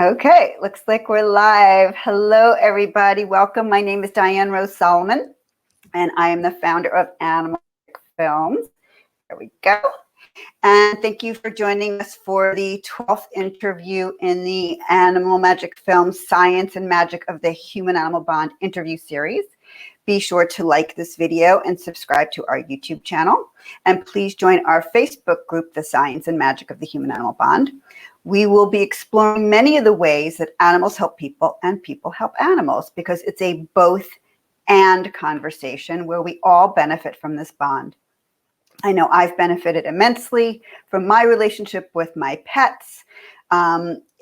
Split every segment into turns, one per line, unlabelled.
Okay, looks like we're live. Hello, everybody. Welcome. My name is Diane Rose Solomon, and I am the founder of Animal Films. There we go. And thank you for joining us for the 12th interview in the Animal Magic Film Science and Magic of the Human-Animal Bond interview series. Be sure to like this video and subscribe to our YouTube channel. And please join our Facebook group, The Science and Magic of the Human-Animal Bond. We will be exploring many of the ways that animals help people and people help animals, because it's a both and conversation where we all benefit from this bond. I know I've benefited immensely from my relationship with my pets,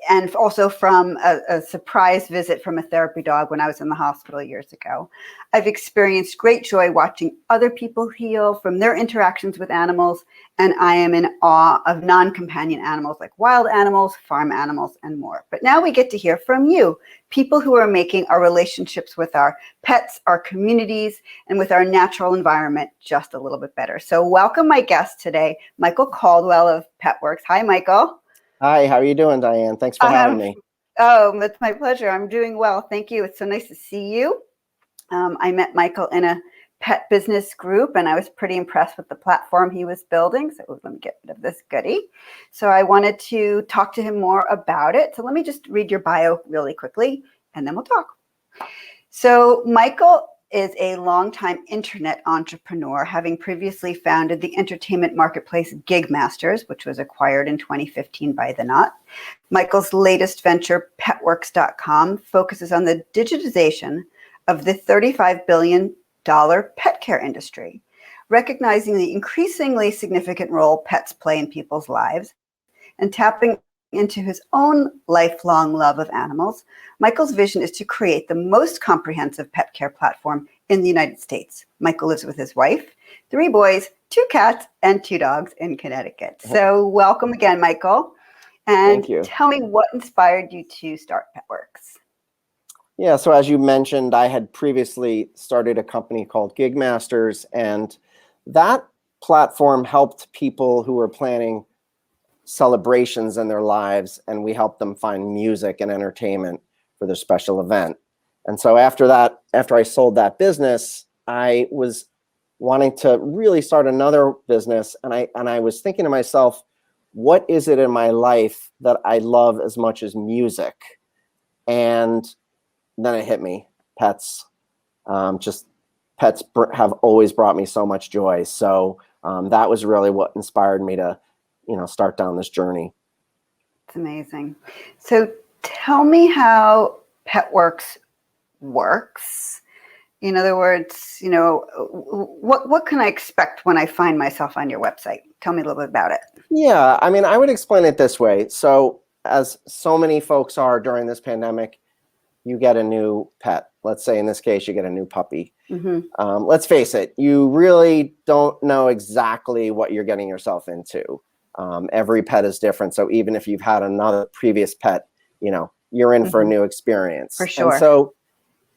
and also from a surprise visit from a therapy dog when I was in the hospital years ago. I've experienced great joy watching other people heal from their interactions with animals, and I am in awe of non-companion animals like wild animals, farm animals, and more. But now we get to hear from you, people who are making our relationships with our pets, our communities, and with our natural environment just a little bit better. So welcome my guest today, Michael Caldwell of Petworks. Hi, Michael.
Hi, how are you doing, Diane? Thanks for having me.
Oh, it's my pleasure. I'm doing well. Thank you. It's so nice to see you. I met Michael in a pet business group, and I was pretty impressed with the platform he was building. So let me get rid of this goodie. So I wanted to talk to him more about it. So let me just read your bio really quickly, and then we'll talk. So Michael is a longtime internet entrepreneur, having previously founded the entertainment marketplace Gig Masters, which was acquired in 2015 by The Knot. Michael's latest venture, Petworks.com, focuses on the digitization of the $35 billion pet care industry. Recognizing the increasingly significant role pets play in people's lives and tapping into his own lifelong love of animals, Michael's vision is to create the most comprehensive pet care platform in the United States. Michael lives with his wife, 3 boys, 2 cats, and 2 dogs in Connecticut. So welcome again, Michael. And tell me what inspired you to start Petworks.
Yeah, so as you mentioned, I had previously started a company called Gig Masters, and that platform helped people who were planning celebrations in their lives, and we helped them find music and entertainment for their special event. And so after I sold that business, I was wanting to really start another business, and I was thinking to myself, what is it in my life that I love as much as music? And then it hit me, pets. Pets have always brought me so much joy. So that was really what inspired me to start down this journey.
It's amazing. So tell me how Petworks works. In other words, what can I expect when I find myself on your website? Tell me a little bit about it.
Yeah, I mean, I would explain it this way. So as so many folks are during this pandemic, you get a new pet. Let's say in this case, you get a new puppy. Mm-hmm. Let's face it, you really don't know exactly what you're getting yourself into. Every pet is different. So even if you've had another previous pet, you're in for a new experience.
For sure.
And so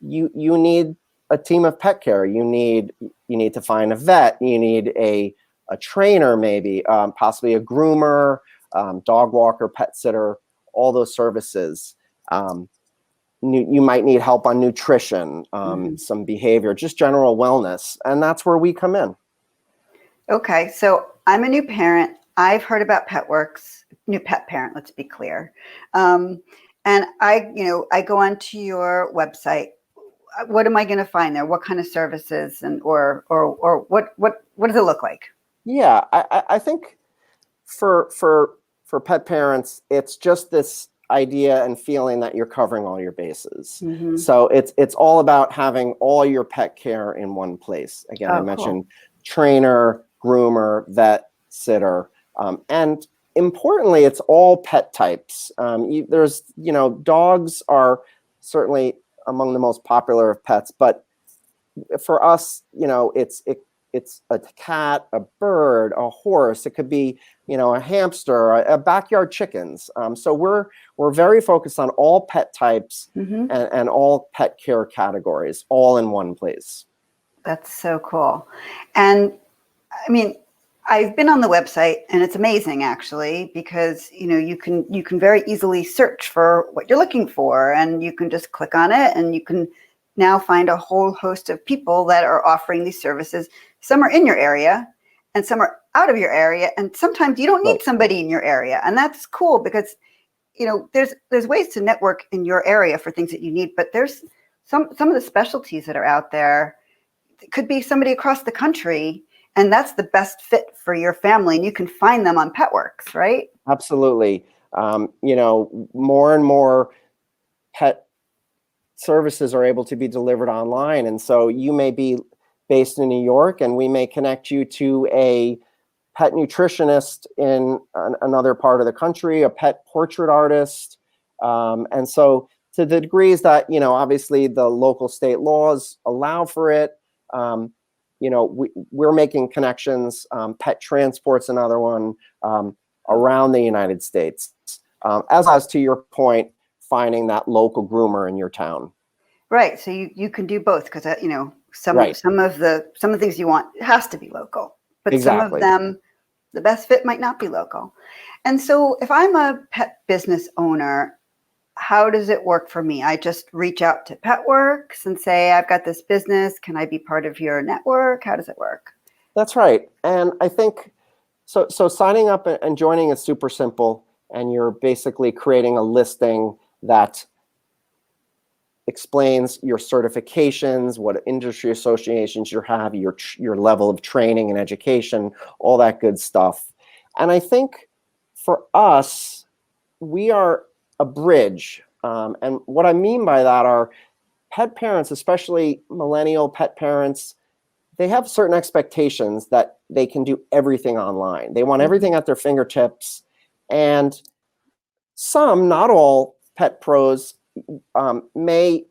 you need a team of pet care. You need to find a vet. You need a trainer, maybe, possibly a groomer, dog walker, pet sitter, all those services. You might need help on nutrition, some behavior, just general wellness. And that's where we come in.
Okay, so I'm a new parent. I've heard about Petworks, new pet parent, let's be clear. And I go onto your website. What am I going to find there? What kind of services or what does it look like?
Yeah, I think for pet parents, it's just this idea and feeling that you're covering all your bases. Mm-hmm. So it's all about having all your pet care in one place. Again, I mentioned trainer, groomer, vet, sitter, and importantly, it's all pet types. There's dogs are certainly among the most popular of pets, but for us, it's a cat, a bird, a horse. It could be, a hamster, a backyard chickens. So we're very focused on all pet types and all pet care categories, all in one place.
That's so cool. And I mean, I've been on the website, and it's amazing actually, because you can very easily search for what you're looking for, and you can just click on it, and you can now find a whole host of people that are offering these services. Some are in your area and some are out of your area, and sometimes you don't need
Right.
somebody in your area, and that's cool because there's ways to network in your area for things that you need, but there's some of the specialties that are out there. It could be somebody across the country, and that's the best fit for your family, and you can find them on Petworks, right?
Absolutely. More and more pet services are able to be delivered online. And so you may be based in New York, and we may connect you to a pet nutritionist in another part of the country, a pet portrait artist. And so to the degrees that, obviously the local state laws allow for it, we're making connections. Pet transport's another one, around the United States. As to your point, finding that local groomer in your town.
Right. So you can do both, because
Right.
some of the things you want, it has to be local, but some of
Exactly.
them, the best fit might not be local. And so if I'm a pet business owner, how does it work for me? I just reach out to Petworks and say, I've got this business. Can I be part of your network? How does it work?
That's right. And I think so signing up and joining is super simple, and you're basically creating a listing that explains your certifications, what industry associations you have, your level of training and education, all that good stuff. And I think for us, we are a bridge. And what I mean by that are pet parents, especially millennial pet parents, they have certain expectations that they can do everything online. They want everything at their fingertips. And some, not all pet pros, may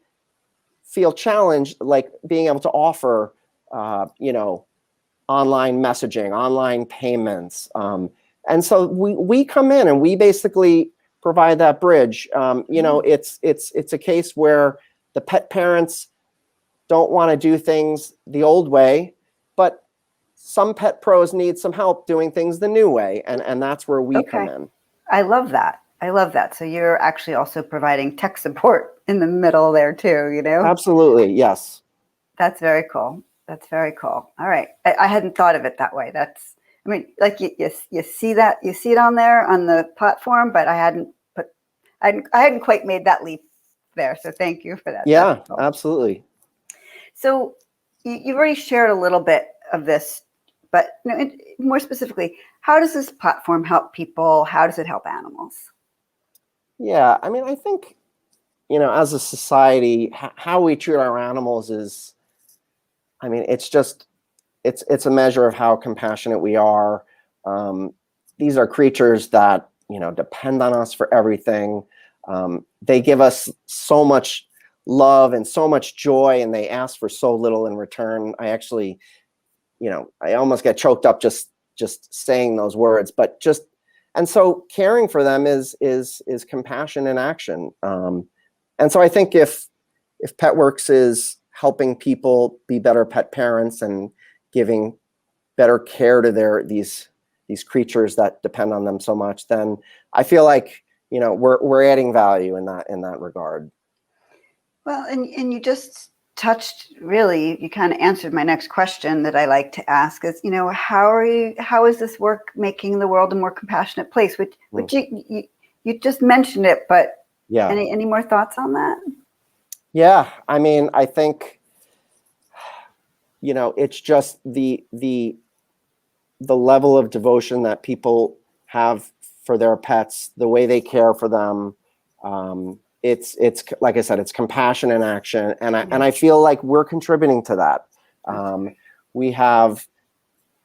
feel challenged, like being able to offer, online messaging, online payments. And so we come in and we basically provide that bridge. It's a case where the pet parents don't want to do things the old way, but some pet pros need some help doing things the new way. And that's where we come in.
I love that. So you're actually also providing tech support in the middle there too,
Absolutely. Yes.
That's very cool. All right. I hadn't thought of it that way. Like you see that, you see it on there on the platform, but I hadn't quite made that leap there. So thank you for that.
Yeah, cool. Absolutely.
So you've already shared a little bit of this, but more specifically, how does this platform help people? How does it help animals?
Yeah, I think, as a society, how we treat our animals is, it's a measure of how compassionate we are. These are creatures that, depend on us for everything. They give us so much love and so much joy, and they ask for so little in return. I actually, I almost get choked up just saying those words, and so caring for them is compassion in action. And so I think if Petworks is helping people be better pet parents and giving better care to these creatures that depend on them so much, then I feel like, we're adding value in that regard.
Well, and you just you kind of answered my next question that I like to ask is, how is this work making the world a more compassionate place? Which you just mentioned it, but yeah. Any more thoughts on that?
Yeah, I think, it's just the level of devotion that people have for their pets, the way they care for them. It's like I said, it's compassion in action, and I feel like we're contributing to that. We have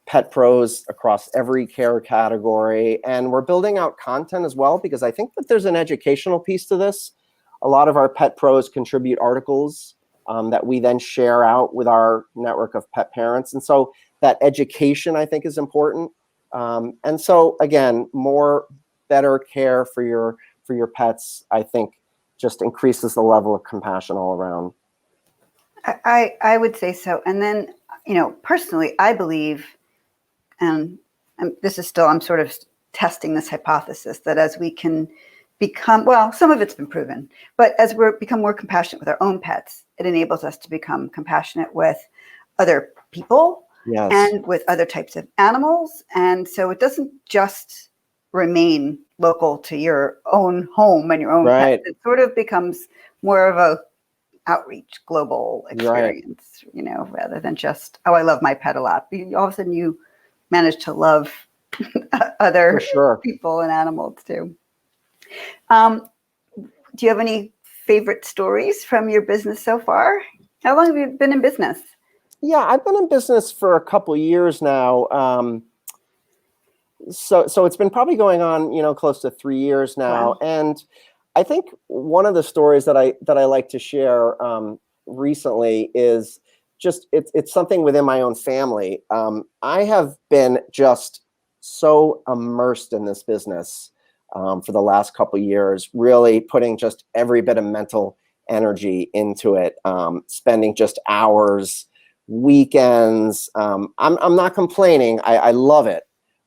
pet pros across every care category, and we're building out content as well, because I think that there's an educational piece to this. A lot of our pet pros contribute articles that we then share out with our network of pet parents, and so that education, I think, is important. And so again, better care for your pets, I think, just increases the level of compassion all around.
I would say so. And then, personally, I believe, and this is still, I'm sort of testing this hypothesis that as we can become, well, some of it's been proven, but as we become more compassionate with our own pets, it enables us to become compassionate with other people
Yes.
and with other types of animals. And so it doesn't just remain local to your own home and your own pets.
Right.
It sort of becomes more of a outreach, global
Right.
experience, rather than just, oh, I love my pet a lot. All of a sudden you manage to love
For
other
sure.
people and animals too. Do you have any favorite stories from your business so far? How long have you been in business?
Yeah, I've been in business for a couple years now. So it's been probably going on, close to 3 years now.
Wow.
And I think one of the stories that I like to share recently is just it's something within my own family. I have been just so immersed in this business for the last couple years, really putting just every bit of mental energy into it, spending just hours, weekends. I'm not complaining. I love it.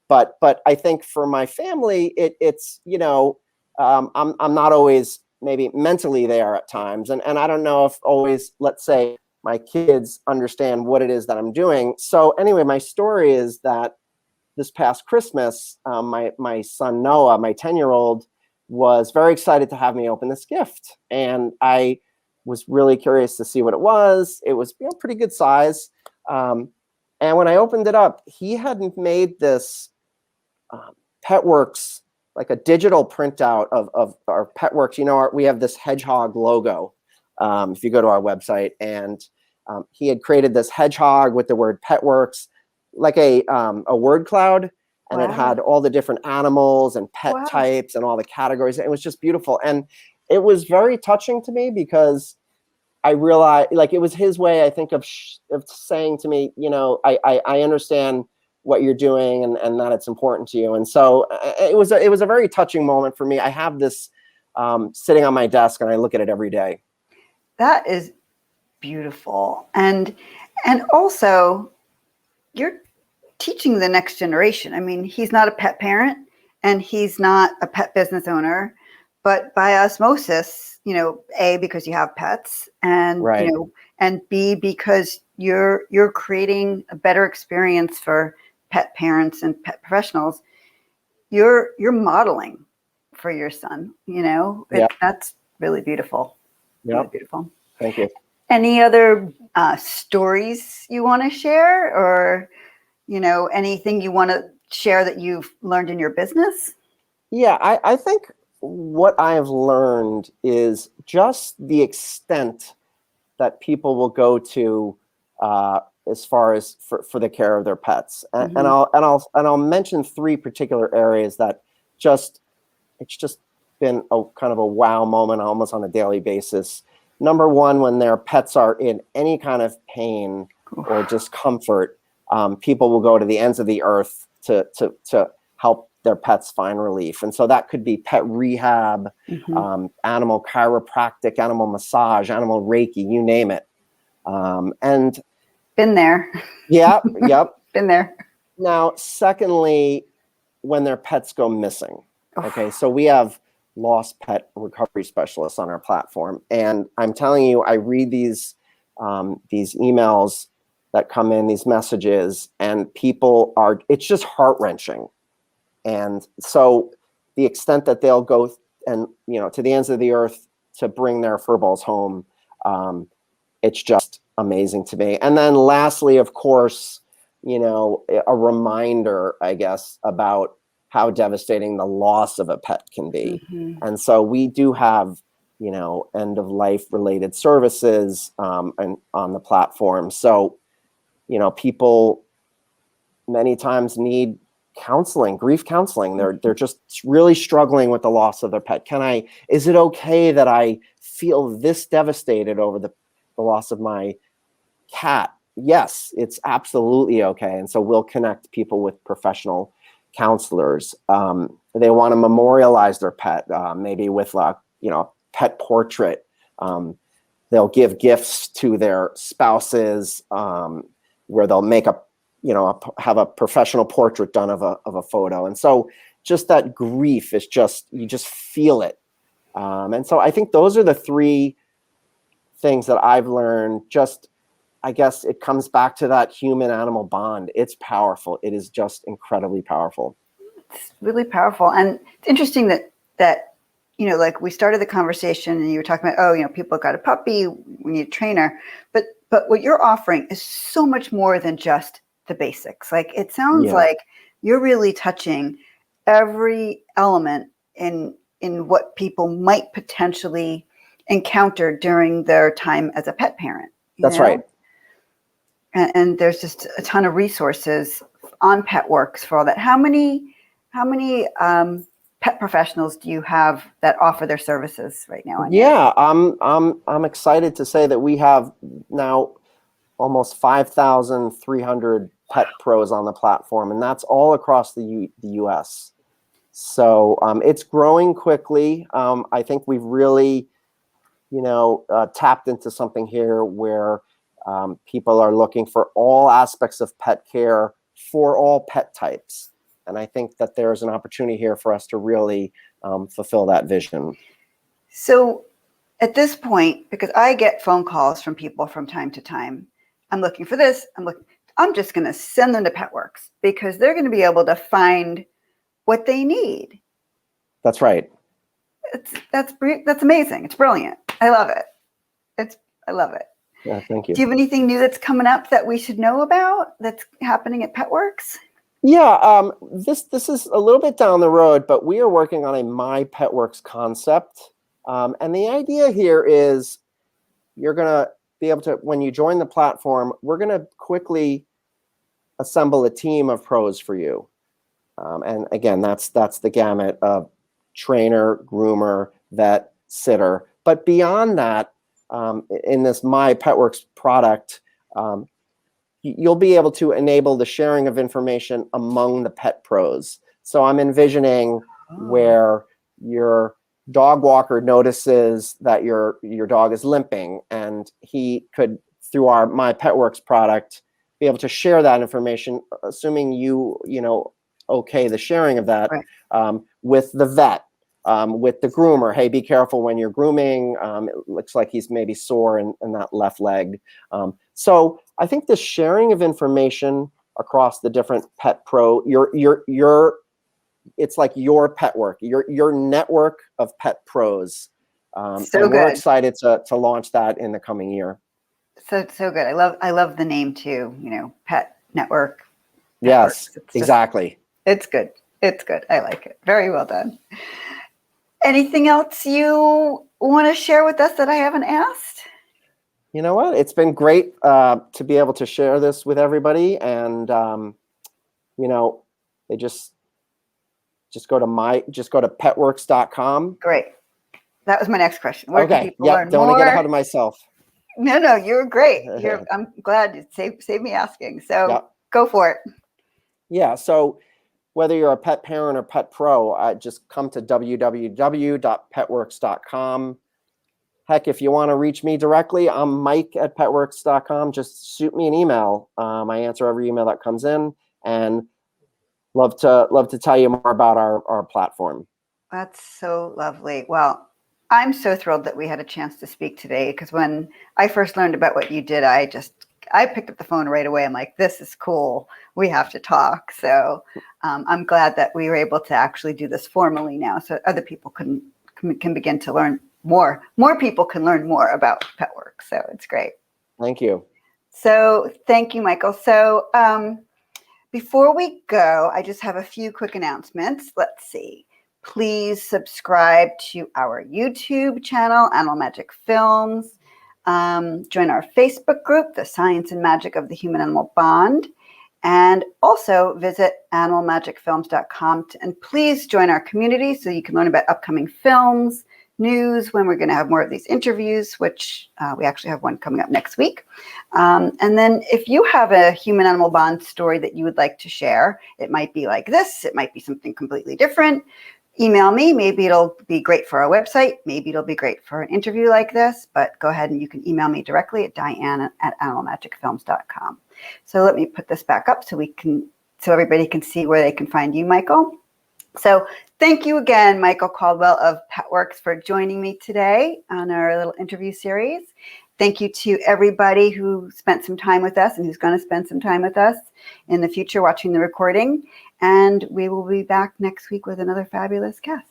But I think for my family, it's I'm not always maybe mentally there at times, and I don't know if always, let's say, my kids understand what it is that I'm doing. So anyway, my story is that this past Christmas, my son Noah, my 10-year-old, was very excited to have me open this gift, and I was really curious to see what it was. It was pretty good size, and when I opened it up, he hadn't made this Petworks, like a digital printout of our Petworks. We have this hedgehog logo. If you go to our website, and he had created this hedgehog with the word Petworks, like a word cloud, and
Wow.
it had all the different animals and pet
Wow.
types and all the categories. It was just beautiful, and it was very touching to me because I realized, like, it was his way, I think, of saying to me, I understand what you're doing, and that it's important to you. And so it was a very touching moment for me. I have this sitting on my desk, and I look at it every day.
That is beautiful. And also you're teaching the next generation. I mean, he's not a pet parent and he's not a pet business owner, but by osmosis, A, because you have pets, and
Right.
And B, because you're creating a better experience for pet parents and pet professionals. You're modeling for your son,
Yeah.
That's really beautiful.
Yeah.
Really beautiful.
Thank you.
Any other stories you want to share, or anything you want to share that you've learned in your business?
Yeah, I think what I have learned is just the extent that people will go to as far as for the care of their pets, and I'll mention 3 particular areas that it's just been a kind of a wow moment almost on a daily basis. Number one, when their pets are in any kind of pain or discomfort, people will go to the ends of the earth to help their pets find relief. And so that could be pet rehab, animal chiropractic, animal massage, animal Reiki, you name it. And
been there.
Yep.
Been there.
Now, secondly, when their pets go missing. Okay, so we have lost pet recovery specialists on our platform, and I'm telling you, I read these emails that come in, these messages, and it's just heart-wrenching. And so the extent that they'll go and to the ends of the earth to bring their furballs home, it's just amazing to me. And then lastly, of course, a reminder, I guess, about how devastating the loss of a pet can be. And so we do have, end of life related services and on the platform. So, people many times need counseling, grief counseling. They're just really struggling with the loss of their pet. Is it okay that I feel this devastated over the loss of my cat? Yes, it's absolutely okay. And so we'll connect people with professional counselors. They want to memorialize their pet, maybe with a pet portrait. They'll give gifts to their spouses, where they'll make a have a professional portrait done of a photo. And so just that grief is you just feel it. And so I think those are the three things that I've learned. Just, I guess it comes back to that human animal bond. It's powerful. It is just incredibly powerful.
It's really powerful. And it's interesting that like we started the conversation and you were talking about, people got a puppy, we need a trainer. But what you're offering is so much more than just the basics. Like, it sounds like you're really touching every element in what people might potentially encounter during their time as a pet parent.
That's right.
And there's just a ton of resources on Petworks for all that. How many pet professionals do you have that offer their services right now?
Yeah, I'm excited to say that we have now almost 5,300 pet pros on the platform, and that's all across the U.S. So it's growing quickly. I think we've really, tapped into something here where people are looking for all aspects of pet care for all pet types. And I think that there's an opportunity here for us to really fulfill that vision.
So at this point, because I get phone calls from people from time to time, I'm looking for this, I'm just going to send them to Petworks because they're going to be able to find what they need.
That's right.
That's amazing. It's brilliant. I love it. I love it.
Yeah, thank you.
Do you have anything new that's coming up that we should know about that's happening at Petworks?
Yeah, this is a little bit down the road, but we are working on a My Petworks concept. And the idea here is you're going to be able to, when you join the platform, we're going to quickly assemble a team of pros for you. And again, that's the gamut of trainer, groomer, vet, sitter. But beyond that, in this My Petworks product, you'll be able to enable the sharing of information among the pet pros. So I'm envisioning where your dog walker notices that your dog is limping, and he could, through our My Petworks product, be able to share that information, assuming okay the sharing of that, right, with the vet, with the groomer. Hey, be careful when you're grooming. It looks like he's maybe sore in that left leg. So I think the sharing of information across the different pet pro, it's like your Petwork, your network of pet pros. And we're excited to launch that in the coming year.
So good. I love the name too. Pet Network.
Yes, exactly.
It's good. It's good. I like it. Very well done. Anything else you want to share with us that I haven't asked?
You know what? It's been great to be able to share this with everybody, and they just go to petworks.com.
Great. That was my next question. Where can people learn
don't
more?
want to get ahead of myself.
No, you're great. I'm glad you saved me asking. So go for it. Yeah.
So whether you're a pet parent or pet pro, just come to www.petworks.com. Heck, if you want to reach me directly, I'm mike@petworks.com. Just shoot me an email. I answer every email that comes in, and love to tell you more about our platform.
That's so lovely. Well, I'm so thrilled that we had a chance to speak today, because when I first learned about what you did, I picked up the phone right away. I'm like, this is cool. We have to talk. So I'm glad that we were able to actually do this formally now, so other people can begin to learn more. More people can learn more about Petworks. So it's great.
Thank you.
So thank you, Michael. So before we go, I just have a few quick announcements. Let's see. Please subscribe to our YouTube channel, Animal Magic Films. Join our Facebook group, The Science and Magic of the Human-Animal Bond. And also visit animalmagicfilms.com. And please join our community so you can learn about upcoming films, news, when we're going to have more of these interviews, which we actually have one coming up next week. And then if you have a human-animal bond story that you would like to share, it might be like this, it might be something completely different. Email me. Maybe it'll be great for our website. Maybe it'll be great for an interview like this, but go ahead and you can email me directly at diane@animalmagicfilms.com. So let me put this back up so everybody can see where they can find you, Michael. So thank you again, Michael Caldwell of Petworks, for joining me today on our little interview series. Thank you to everybody who spent some time with us and who's going to spend some time with us in the future watching the recording. And we will be back next week with another fabulous guest.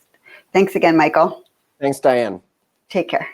Thanks again, Michael.
Thanks, Diane.
Take care.